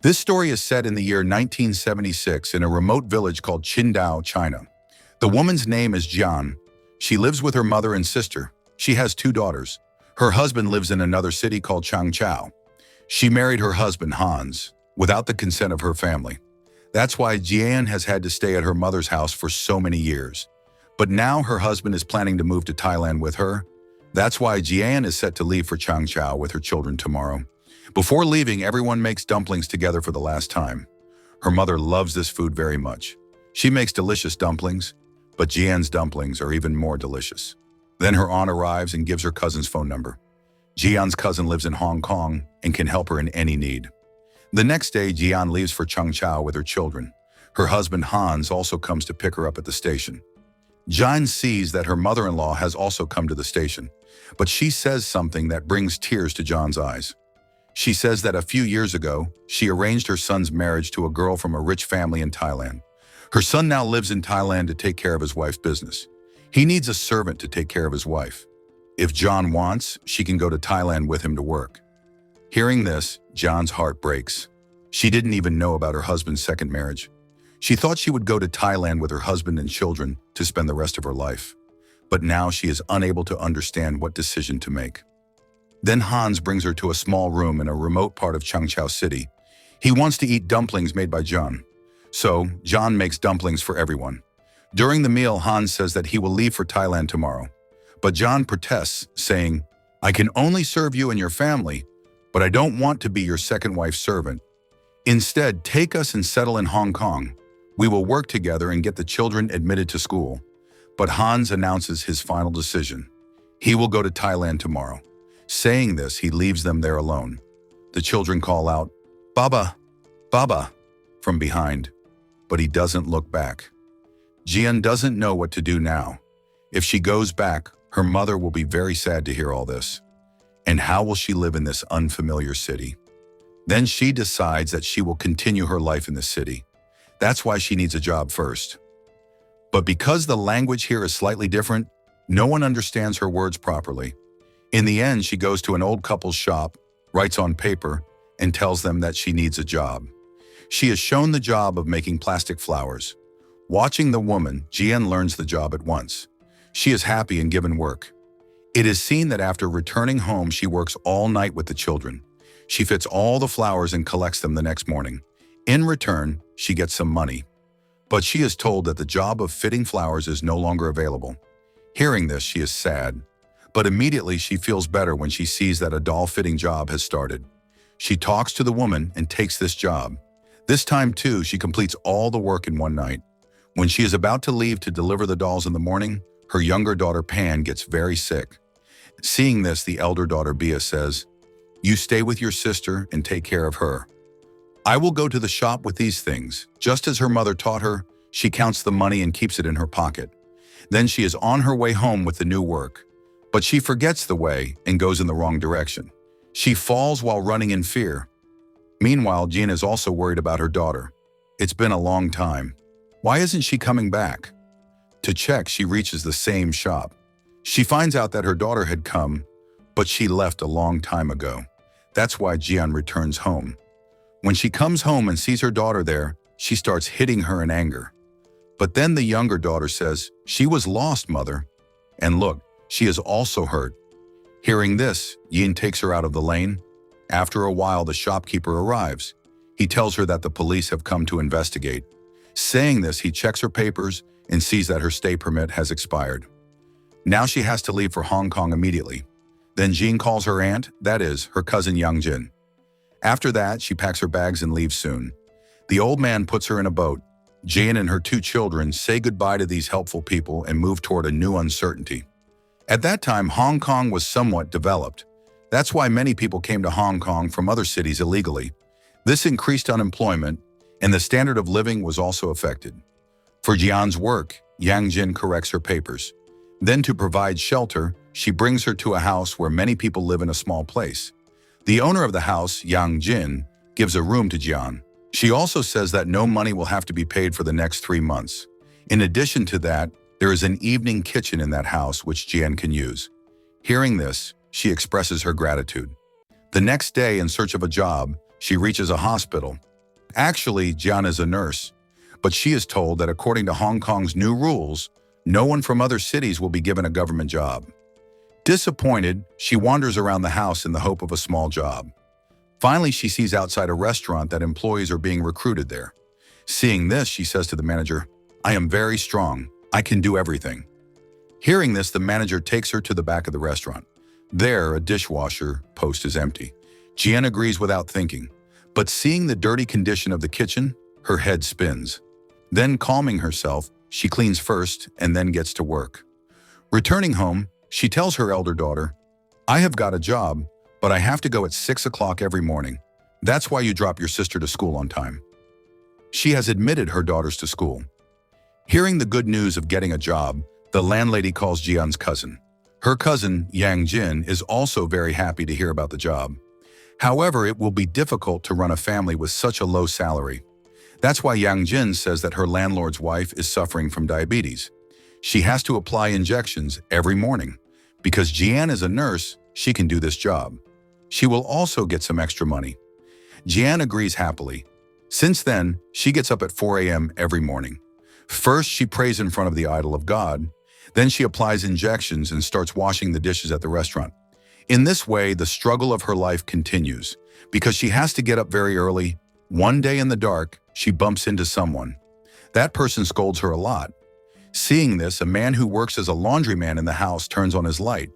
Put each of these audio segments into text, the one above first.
This story is set in the year 1976 in a remote village called Qingdao, China. The woman's name is Jian. She lives with her mother and sister. She has two daughters. Her husband lives in another city called Changchao. She married her husband, Hans, without the consent of her family. That's why Jian has had to stay at her mother's house for so many years. But now her husband is planning to move to Thailand with her. That's why Jian is set to leave for Changchao with her children tomorrow. Before leaving, everyone makes dumplings together for the last time. Her mother loves this food very much. She makes delicious dumplings, but Jian's dumplings are even more delicious. Then her aunt arrives and gives her cousin's phone number. Jian's cousin lives in Hong Kong and can help her in any need. The next day, Jian leaves for Changchao with her children. Her husband Hans also comes to pick her up at the station. Jian sees that her mother-in-law has also come to the station, but she says something that brings tears to John's eyes. She says that a few years ago, she arranged her son's marriage to a girl from a rich family in Thailand. Her son now lives in Thailand to take care of his wife's business. He needs a servant to take care of his wife. If John wants, she can go to Thailand with him to work. Hearing this, John's heart breaks. She didn't even know about her husband's second marriage. She thought she would go to Thailand with her husband and children to spend the rest of her life. But now she is unable to understand what decision to make. Then Hans brings her to a small room in a remote part of Changchao City. He wants to eat dumplings made by John. So, John makes dumplings for everyone. During the meal, Hans says that he will leave for Thailand tomorrow. But John protests, saying, "I can only serve you and your family, but I don't want to be your second wife's servant. Instead, take us and settle in Hong Kong. We will work together and get the children admitted to school." But Hans announces his final decision. He will go to Thailand tomorrow. Saying this, he leaves them there alone. The children call out, "Baba, Baba," from behind, but he doesn't look back. Jian doesn't know what to do now. If she goes back, her mother will be very sad to hear all this. And how will she live in this unfamiliar city? Then she decides that she will continue her life in the city. That's why she needs a job first. But because the language here is slightly different, no one understands her words properly. In the end, she goes to an old couple's shop, writes on paper, and tells them that she needs a job. She is shown the job of making plastic flowers. Watching the woman, Jian learns the job at once. She is happy and given work. It is seen that after returning home, she works all night with the children. She fits all the flowers and collects them the next morning. In return, she gets some money. But she is told that the job of fitting flowers is no longer available. Hearing this, she is sad. But immediately she feels better when she sees that a doll-fitting job has started. She talks to the woman and takes this job. This time too, she completes all the work in one night. When she is about to leave to deliver the dolls in the morning, her younger daughter Pan gets very sick. Seeing this, the elder daughter Bia says, "You stay with your sister and take care of her. I will go to the shop with these things." Just as her mother taught her, she counts the money and keeps it in her pocket. Then she is on her way home with the new work. But she forgets the way and goes in the wrong direction. She falls while running in fear. Meanwhile, Jean is also worried about her daughter. It's been a long time. Why isn't she coming back? To check, she reaches the same shop. She finds out that her daughter had come, but she left a long time ago. That's why Jian returns home. When she comes home and sees her daughter there, she starts hitting her in anger. But then the younger daughter says, "She was lost, mother. And look, she is also hurt." Hearing this, Yin takes her out of the lane. After a while, the shopkeeper arrives. He tells her that the police have come to investigate. Saying this, he checks her papers and sees that her stay permit has expired. Now she has to leave for Hong Kong immediately. Then Jean calls her aunt, that is, her cousin Yang Jin. After that, she packs her bags and leaves soon. The old man puts her in a boat. Jean and her two children say goodbye to these helpful people and move toward a new uncertainty. At that time, Hong Kong was somewhat developed. That's why many people came to Hong Kong from other cities illegally. This increased unemployment, and the standard of living was also affected. For Jian's work, Yang Jin corrects her papers. Then to provide shelter, she brings her to a house where many people live in a small place. The owner of the house, Yang Jin, gives a room to Jian. She also says that no money will have to be paid for the next 3 months. In addition to that, there is an evening kitchen in that house which Jian can use. Hearing this, she expresses her gratitude. The next day, in search of a job, she reaches a hospital. Actually, Jian is a nurse, but she is told that according to Hong Kong's new rules, no one from other cities will be given a government job. Disappointed, she wanders around the house in the hope of a small job. Finally, she sees outside a restaurant that employees are being recruited there. Seeing this, she says to the manager, "I am very strong. I can do everything." Hearing this, the manager takes her to the back of the restaurant. There, a dishwasher post is empty. Jian agrees without thinking, but seeing the dirty condition of the kitchen, her head spins. Then, calming herself, she cleans first and then gets to work. Returning home, she tells her elder daughter, "I have got a job, but I have to go at 6 o'clock every morning. That's why you drop your sister to school on time." She has admitted her daughters to school. Hearing the good news of getting a job, the landlady calls Jian's cousin. Her cousin, Yang Jin, is also very happy to hear about the job. However, it will be difficult to run a family with such a low salary. That's why Yang Jin says that her landlord's wife is suffering from diabetes. She has to apply injections every morning. Because Jian is a nurse, she can do this job. She will also get some extra money. Jian agrees happily. Since then, she gets up at 4 a.m. every morning. First, she prays in front of the idol of God. Then she applies injections and starts washing the dishes at the restaurant. In this way, the struggle of her life continues. Because she has to get up very early, one day in the dark, she bumps into someone. That person scolds her a lot. Seeing this, a man who works as a laundryman in the house turns on his light.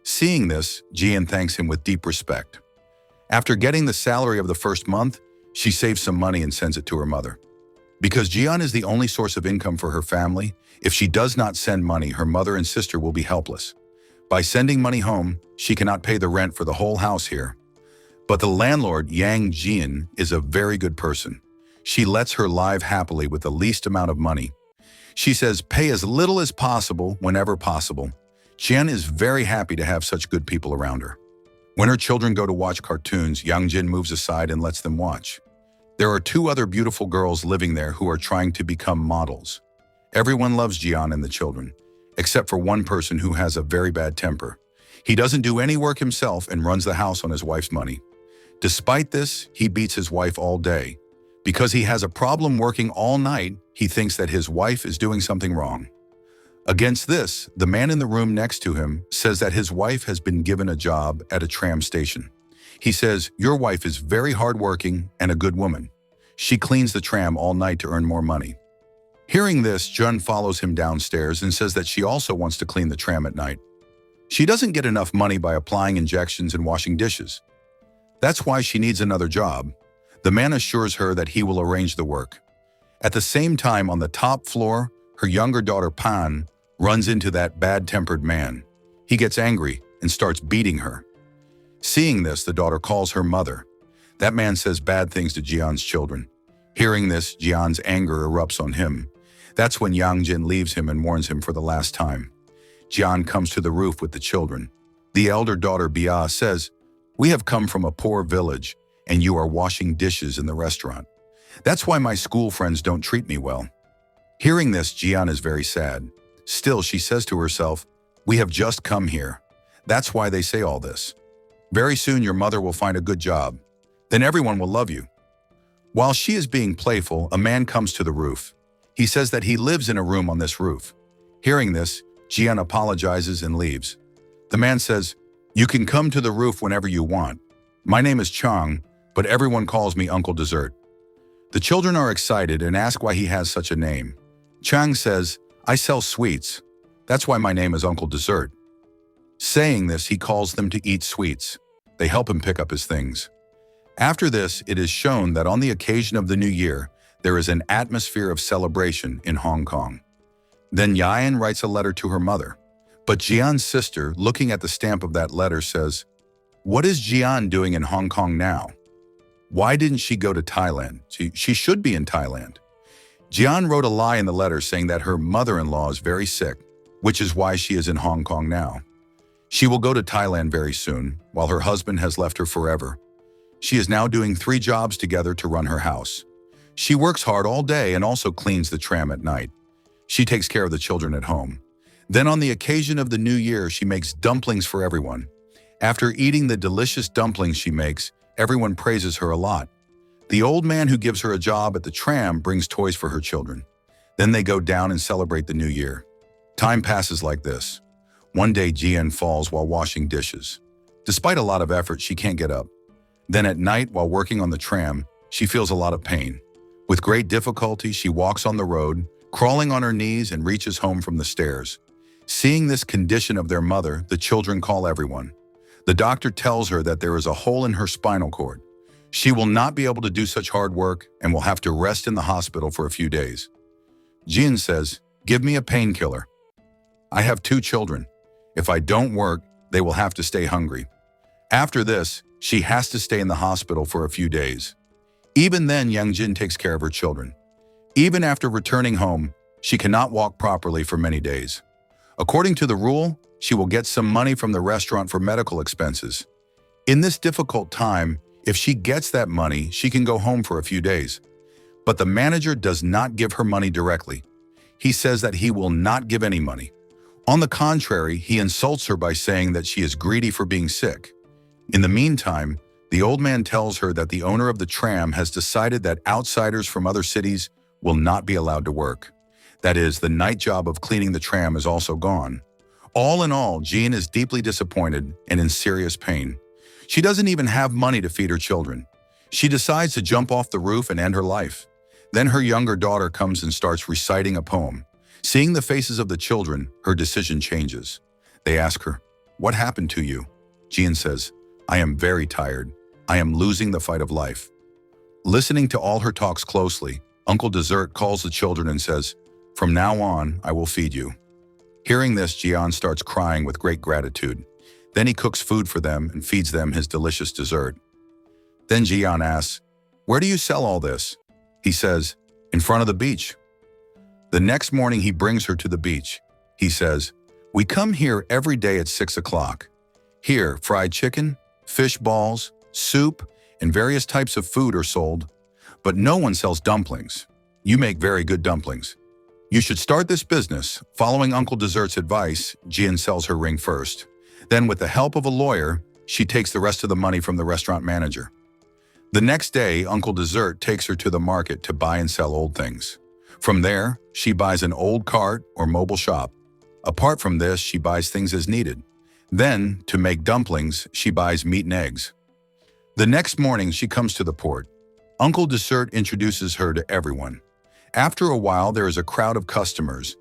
Seeing this, Jian thanks him with deep respect. After getting the salary of the first month, she saves some money and sends it to her mother. Because Jian is the only source of income for her family, if she does not send money, her mother and sister will be helpless. By sending money home, she cannot pay the rent for the whole house here. But the landlord, Yang Jin, is a very good person. She lets her live happily with the least amount of money. She says, "Pay as little as possible whenever possible." Jian is very happy to have such good people around her. When her children go to watch cartoons, Yang Jin moves aside and lets them watch. There are 2 other beautiful girls living there who are trying to become models. Everyone loves Jian and the children, except for one person who has a very bad temper. He doesn't do any work himself and runs the house on his wife's money. Despite this, he beats his wife all day. Because he has a problem working all night, he thinks that his wife is doing something wrong. Against this, the man in the room next to him says that his wife has been given a job at a tram station. He says, "Your wife is very hardworking and a good woman. She cleans the tram all night to earn more money." Hearing this, Jun follows him downstairs and says that she also wants to clean the tram at night. She doesn't get enough money by applying injections and washing dishes. That's why she needs another job. The man assures her that he will arrange the work. At the same time, on the top floor, her younger daughter Pan runs into that bad-tempered man. He gets angry and starts beating her. Seeing this, the daughter calls her mother. That man says bad things to Jian's children. Hearing this, Jian's anger erupts on him. That's when Yang Jin leaves him and warns him for the last time. Jian comes to the roof with the children. The elder daughter Bia says, "We have come from a poor village, and you are washing dishes in the restaurant. That's why my school friends don't treat me well." Hearing this, Jian is very sad. Still, she says to herself, "We have just come here. That's why they say all this. Very soon your mother will find a good job. Then everyone will love you." While she is being playful, a man comes to the roof. He says that he lives in a room on this roof. Hearing this, Jian apologizes and leaves. The man says, "You can come to the roof whenever you want. My name is Chang, but everyone calls me Uncle Dessert." The children are excited and ask why he has such a name. Chang says, "I sell sweets. That's why my name is Uncle Dessert." Saying this, he calls them to eat sweets. They help him pick up his things. After this, it is shown that on the occasion of the New Year, there is an atmosphere of celebration in Hong Kong. Then Yan writes a letter to her mother. But Jian's sister, looking at the stamp of that letter, says, "What is Jian doing in Hong Kong now? Why didn't she go to Thailand? She should be in Thailand." Jian wrote a lie in the letter saying that her mother-in-law is very sick, which is why she is in Hong Kong now. She will go to Thailand very soon, while her husband has left her forever. She is now doing 3 jobs together to run her house. She works hard all day and also cleans the tram at night. She takes care of the children at home. Then on the occasion of the New Year, she makes dumplings for everyone. After eating the delicious dumplings she makes, everyone praises her a lot. The old man who gives her a job at the tram brings toys for her children. Then they go down and celebrate the new year. Time passes like this. One day, Jian falls while washing dishes. Despite a lot of effort, she can't get up. Then at night, while working on the tram, she feels a lot of pain. With great difficulty, she walks on the road, crawling on her knees, and reaches home from the stairs. Seeing this condition of their mother, the children call everyone. The doctor tells her that there is a hole in her spinal cord. She will not be able to do such hard work and will have to rest in the hospital for a few days. Jian says, "Give me a painkiller. I have 2 children. If I don't work, they will have to stay hungry." After this, she has to stay in the hospital for a few days. Even then, Yang Jin takes care of her children. Even after returning home, she cannot walk properly for many days. According to the rule, she will get some money from the restaurant for medical expenses. In this difficult time, if she gets that money, she can go home for a few days. But the manager does not give her money directly. He says that he will not give any money. On the contrary, he insults her by saying that she is greedy for being sick. In the meantime, the old man tells her that the owner of the tram has decided that outsiders from other cities will not be allowed to work. That is, the night job of cleaning the tram is also gone. All in all, Jian is deeply disappointed and in serious pain. She doesn't even have money to feed her children. She decides to jump off the roof and end her life. Then her younger daughter comes and starts reciting a poem. Seeing the faces of the children, her decision changes. They ask her, "What happened to you?" Jian says, "I am very tired. I am losing the fight of life." Listening to all her talks closely, Uncle Dessert calls the children and says, "From now on, I will feed you." Hearing this, Jian starts crying with great gratitude. Then he cooks food for them and feeds them his delicious dessert. Then Jian asks, "Where do you sell all this?" He says, "In front of the beach." The next morning, he brings her to the beach. He says, "We come here every day at 6 o'clock. Here, fried chicken, fish balls, soup, and various types of food are sold. But no one sells dumplings. You make very good dumplings. You should start this business." Following Uncle Dessert's advice, Jian sells her ring first. Then, with the help of a lawyer, she takes the rest of the money from the restaurant manager. The next day, Uncle Dessert takes her to the market to buy and sell old things. From there, she buys an old cart or mobile shop. Apart from this, she buys things as needed. Then, to make dumplings, she buys meat and eggs. The next morning, she comes to the port. Uncle Dessert introduces her to everyone. After a while, there is a crowd of customers.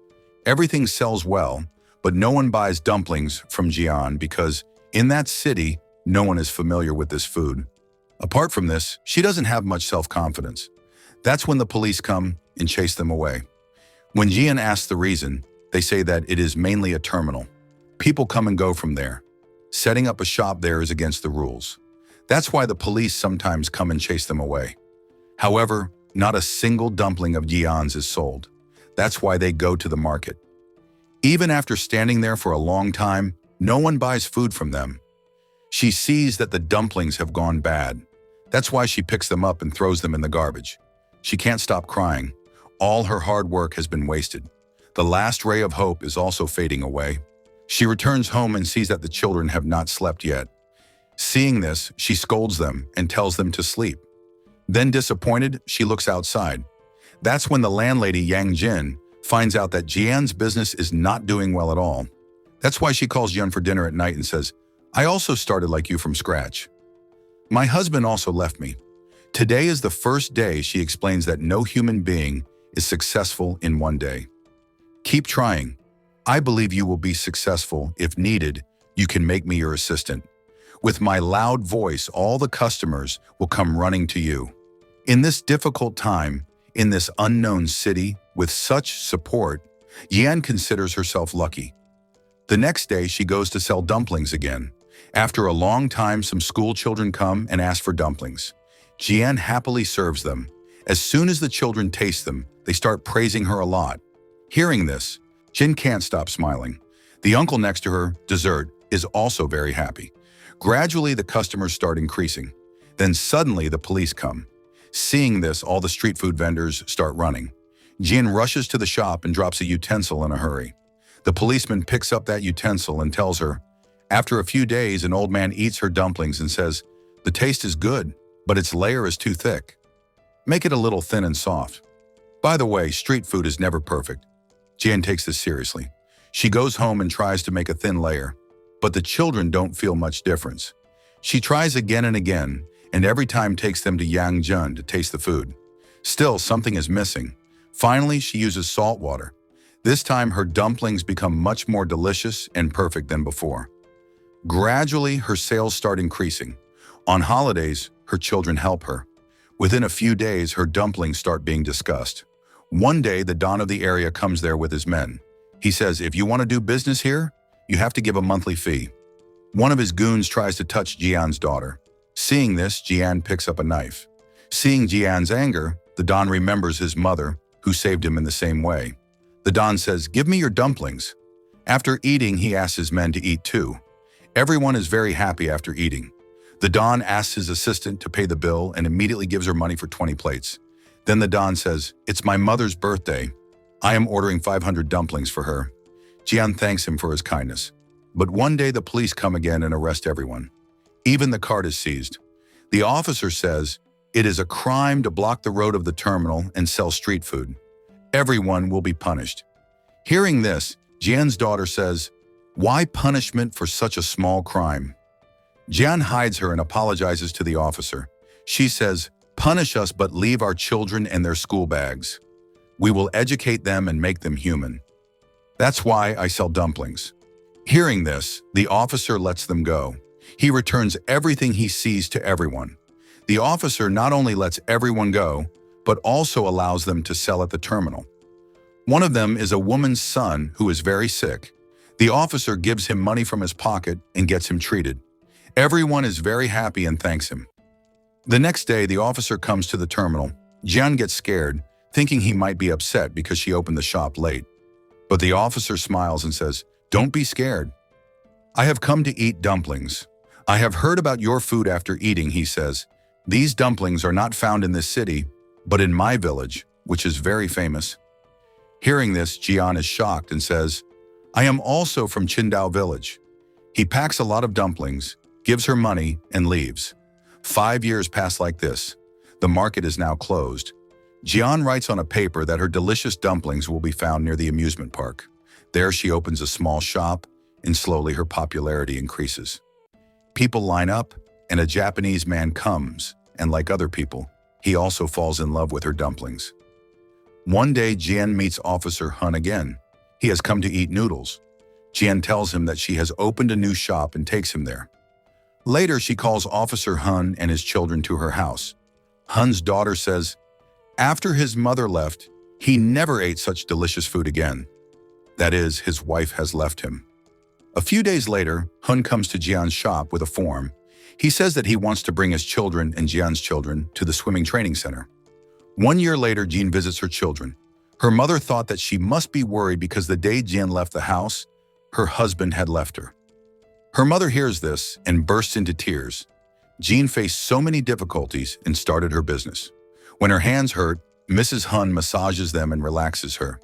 Everything sells well, but no one buys dumplings from Jian because, in that city, no one is familiar with this food. Apart from this, she doesn't have much self-confidence. That's when the police come and chase them away. When Jian asks the reason, they say that it is mainly a terminal. People come and go from there. Setting up a shop there is against the rules. That's why the police sometimes come and chase them away. However, not a single dumpling of Jian's is sold. That's why they go to the market. Even after standing there for a long time, no one buys food from them. She sees that the dumplings have gone bad. That's why she picks them up and throws them in the garbage. She can't stop crying. All her hard work has been wasted. The last ray of hope is also fading away. She returns home and sees that the children have not slept yet. Seeing this, she scolds them and tells them to sleep. Then, disappointed, she looks outside. That's when the landlady, Yang Jin, finds out that Jian's business is not doing well at all. That's why she calls Jian for dinner at night and says, "I also started like you from scratch. My husband also left me. Today is the first day," she explains, "that no human being is successful in one day. Keep trying. I believe you will be successful. If needed, you can make me your assistant. With my loud voice, all the customers will come running to you." In this difficult time, in this unknown city, with such support, Yan considers herself lucky. The next day, she goes to sell dumplings again. After a long time, some school children come and ask for dumplings. Jian happily serves them. As soon as the children taste them, they start praising her a lot. Hearing this, Jin can't stop smiling. The uncle next to her, Dessert, is also very happy. Gradually, the customers start increasing. Then suddenly, the police come. Seeing this, all the street food vendors start running. Jian rushes to the shop and drops a utensil in a hurry. The policeman picks up that utensil and tells her, after a few days, an old man eats her dumplings and says, "The taste is good, but its layer is too thick." Make it a little thin and soft. By the way, street food is never perfect. Jian takes this seriously. She goes home and tries to make a thin layer, but the children don't feel much difference. She tries again and again, and every time takes them to Yangjun to taste the food. Still, something is missing. Finally, she uses salt water. This time, her dumplings become much more delicious and perfect than before. Gradually, her sales start increasing. On holidays, her children help her. Within a few days, her dumplings start being discussed. One day, the Don of the area comes there with his men. He says, if you want to do business here, you have to give a monthly fee. One of his goons tries to touch Jian's daughter. Seeing this, Jian picks up a knife. Seeing Jian's anger, the Don remembers his mother, who saved him in the same way. The Don says, give me your dumplings. After eating, he asks his men to eat too. Everyone is very happy after eating. The Don asks his assistant to pay the bill and immediately gives her money for 20 plates. Then the Don says, it's my mother's birthday. I am ordering 500 dumplings for her. Jian thanks him for his kindness. But one day the police come again and arrest everyone. Even the cart is seized. The officer says, it is a crime to block the road of the terminal and sell street food. Everyone will be punished. Hearing this, Jian's daughter says, why punishment for such a small crime? Jian hides her and apologizes to the officer. She says, punish us but leave our children and their school bags. We will educate them and make them human. That's why I sell dumplings. Hearing this, the officer lets them go. He returns everything he sees to everyone. The officer not only lets everyone go, but also allows them to sell at the terminal. One of them is a woman's son who is very sick. The officer gives him money from his pocket and gets him treated. Everyone is very happy and thanks him. The next day, the officer comes to the terminal. Jian gets scared, thinking he might be upset because she opened the shop late. But the officer smiles and says, don't be scared. I have come to eat dumplings. I have heard about your food after eating, he says. These dumplings are not found in this city, but in my village, which is very famous. Hearing this, Jian is shocked and says, I am also from Qingdao village. He packs a lot of dumplings, gives her money, and leaves. 5 years pass like this. The market is now closed. Jian writes on a paper that her delicious dumplings will be found near the amusement park. There she opens a small shop, and slowly her popularity increases. People line up, and a Japanese man comes, and like other people, he also falls in love with her dumplings. One day, Jian meets Officer Hun again. He has come to eat noodles. Jian tells him that she has opened a new shop and takes him there. Later, she calls Officer Hun and his children to her house. Hun's daughter says, after his mother left, he never ate such delicious food again. That is, his wife has left him. A few days later, Hun comes to Jian's shop with a form. He says that he wants to bring his children and Jian's children to the swimming training center. 1 year later, Jian visits her children. Her mother thought that she must be worried because the day Jian left the house, her husband had left her. Her mother hears this and bursts into tears. Jian faced so many difficulties and started her business. When her hands hurt, Mrs. Hun massages them and relaxes her.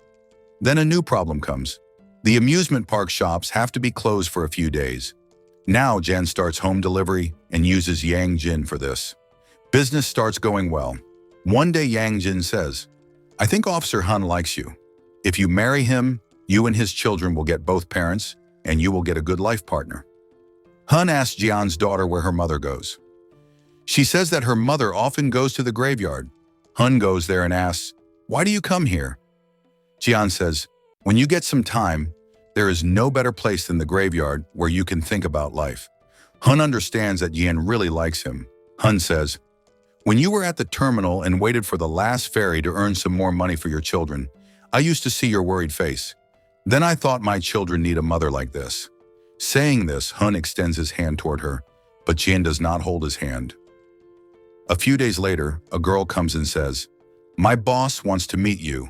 Then a new problem comes. The amusement park shops have to be closed for a few days. Now Jian starts home delivery and uses Yang Jin for this. Business starts going well. One day Yang Jin says, I think Officer Hun likes you. If you marry him, you and his children will get both parents, and you will get a good life partner. Hun asks Jian's daughter where her mother goes. She says that her mother often goes to the graveyard. Hun goes there and asks, why do you come here? Jian says, when you get some time, there is no better place than the graveyard where you can think about life. Hun understands that Jian really likes him. Hun says, when you were at the terminal and waited for the last ferry to earn some more money for your children, I used to see your worried face. Then I thought my children need a mother like this. Saying this, Hun extends his hand toward her, but Jian does not hold his hand. A few days later, a girl comes and says, my boss wants to meet you.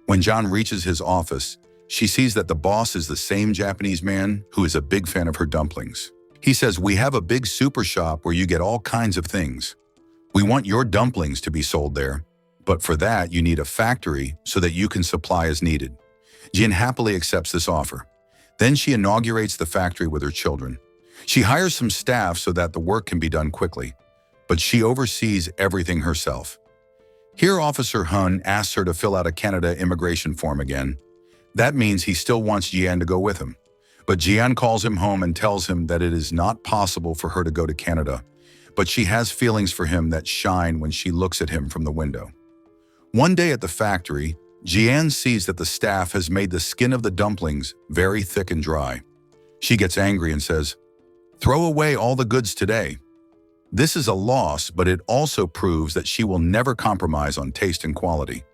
When John reaches his office, she sees that the boss is the same Japanese man who is a big fan of her dumplings. He says, we have a big super shop where you get all kinds of things. We want your dumplings to be sold there, but for that you need a factory so that you can supply as needed. Jian happily accepts this offer. Then she inaugurates the factory with her children. She hires some staff so that the work can be done quickly, but she oversees everything herself. Here, Officer Hun asks her to fill out a Canada immigration form again. That means he still wants Jian to go with him. But Jian calls him home and tells him that it is not possible for her to go to Canada, but she has feelings for him that shine when she looks at him from the window. One day at the factory, Jian sees that the staff has made the skin of the dumplings very thick and dry. She gets angry and says, "Throw away all the goods today." This is a loss, but it also proves that she will never compromise on taste and quality.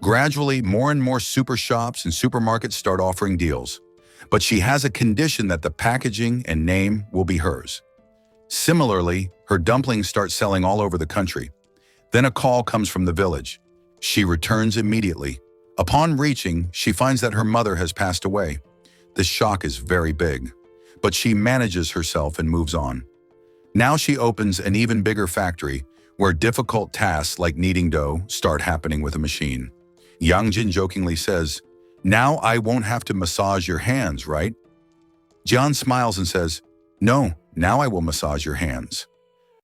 Gradually, more and more super shops and supermarkets start offering deals, but she has a condition that the packaging and name will be hers. Similarly, her dumplings start selling all over the country. Then a call comes from the village. She returns immediately. Upon reaching, she finds that her mother has passed away. The shock is very big, but she manages herself and moves on. Now she opens an even bigger factory where difficult tasks like kneading dough start happening with a machine. Yang Jin jokingly says, "Now I won't have to massage your hands, right?" Jian smiles and says, "No, now I will massage your hands."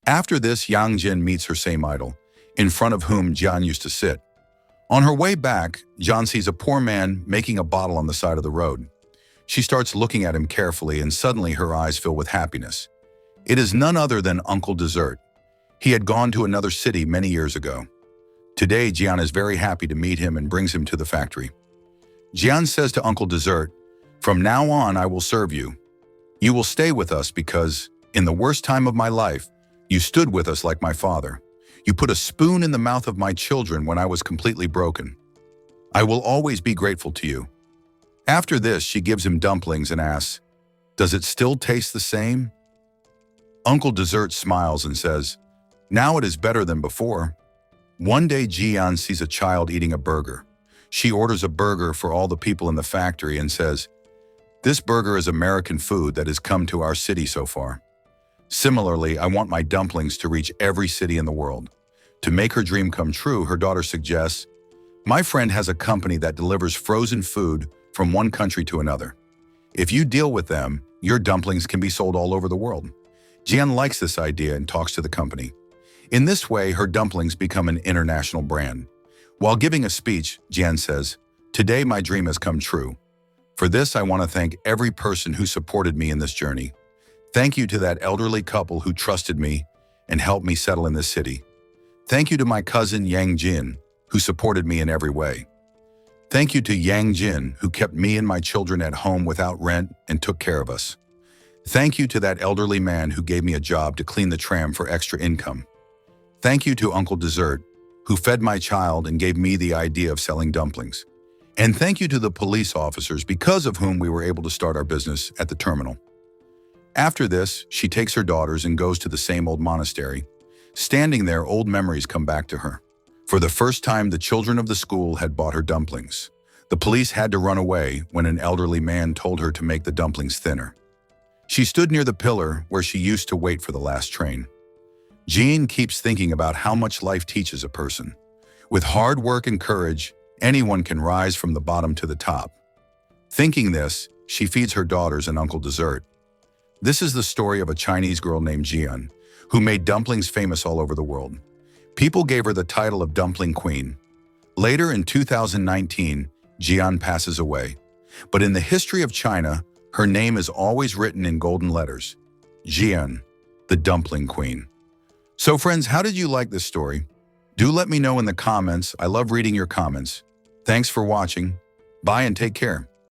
After this, Yang Jin meets her same idol, in front of whom Jian used to sit. On her way back, Jian sees a poor man making a bottle on the side of the road. She starts looking at him carefully and suddenly her eyes fill with happiness. It is none other than Uncle Dessert. He had gone to another city many years ago. Today, Jian is very happy to meet him and brings him to the factory. Jian says to Uncle Dessert, "From now on, I will serve you. You will stay with us because, in the worst time of my life, you stood with us like my father. You put a spoon in the mouth of my children when I was completely broken. I will always be grateful to you." After this, she gives him dumplings and asks, "Does it still taste the same?" Uncle Dessert smiles and says, "Now it is better than before." One day, Jian sees a child eating a burger. She orders a burger for all the people in the factory and says, "This burger is American food that has come to our city so far. Similarly, I want my dumplings to reach every city in the world." To make her dream come true, her daughter suggests, "My friend has a company that delivers frozen food from one country to another. If you deal with them, your dumplings can be sold all over the world." Jian likes this idea and talks to the company. In this way, her dumplings become an international brand. While giving a speech, Jian says, "Today my dream has come true. For this, I want to thank every person who supported me in this journey. Thank you to that elderly couple who trusted me and helped me settle in this city. Thank you to my cousin Yang Jin, who supported me in every way. Thank you to Yang Jin, who kept me and my children at home without rent and took care of us. Thank you to that elderly man who gave me a job to clean the tram for extra income. Thank you to Uncle Dessert, who fed my child and gave me the idea of selling dumplings. And thank you to the police officers because of whom we were able to start our business at the terminal." After this, she takes her daughters and goes to the same old monastery. Standing there, old memories come back to her. For the first time, the children of the school had bought her dumplings. The police had to run away when an elderly man told her to make the dumplings thinner. She stood near the pillar where she used to wait for the last train. Jean keeps thinking about how much life teaches a person. With hard work and courage, anyone can rise from the bottom to the top. Thinking this, she feeds her daughters and Uncle Dessert. This is the story of a Chinese girl named Jian, who made dumplings famous all over the world. People gave her the title of Dumpling Queen. Later in 2019, Jian passes away. But in the history of China, her name is always written in golden letters. Jian, the Dumpling Queen. So friends, how did you like this story? Do let me know in the comments. I love reading your comments. Thanks for watching. Bye and take care.